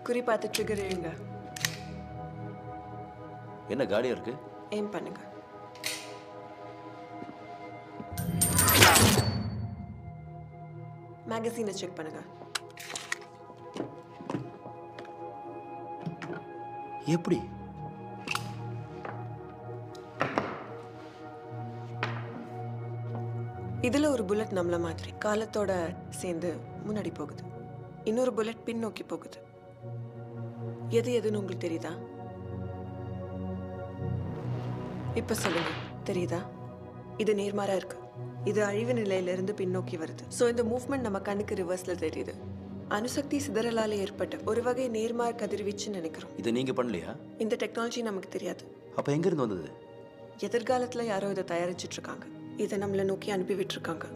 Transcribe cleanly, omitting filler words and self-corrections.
குறி பார்த்து ட்ரிகர் இழுங்க. என்ன காலியா இருக்கு? எய்ம் பண்ணுங்க. மேகசீனை செக் பண்ணுங்க. எப்படி? இதுல ஒரு புல்லட் நம்மள மாதிரி காலத்தோட சேர்ந்து முன்னாடி போகுது. இன்னொரு புல்லட் பின் நோக்கி போகுது. எது எதுன்னு உங்களுக்கு தெரியுதா? இப்ப சொல்லுங்க, தெரியுதா? இது நேர்மாறா இருக்கு. இது அழிவு நிலையிலிருந்து பின்னோக்கி வருது. ஸோ இந்த மூவ்மெண்ட் நம்ம கண்ணுக்கு ரிவர்ஸ்ல தெரியுது. அணுசக்தி சிதறலால ஏற்பட்ட ஒரு வகை நேர்மார் கதிர்வீச்சுன்னு நினைக்கிறோம். இதை நீங்க பண்ணலையா? இந்த டெக்னாலஜி நமக்கு தெரியாது. அப்ப எங்க இருந்து வந்தது? எதிர்காலத்துல யாரோ இதை தயாரிச்சிட்டு இருக்காங்க. இதை நம்மளை நோக்கி அனுப்பி விட்டுருக்காங்க.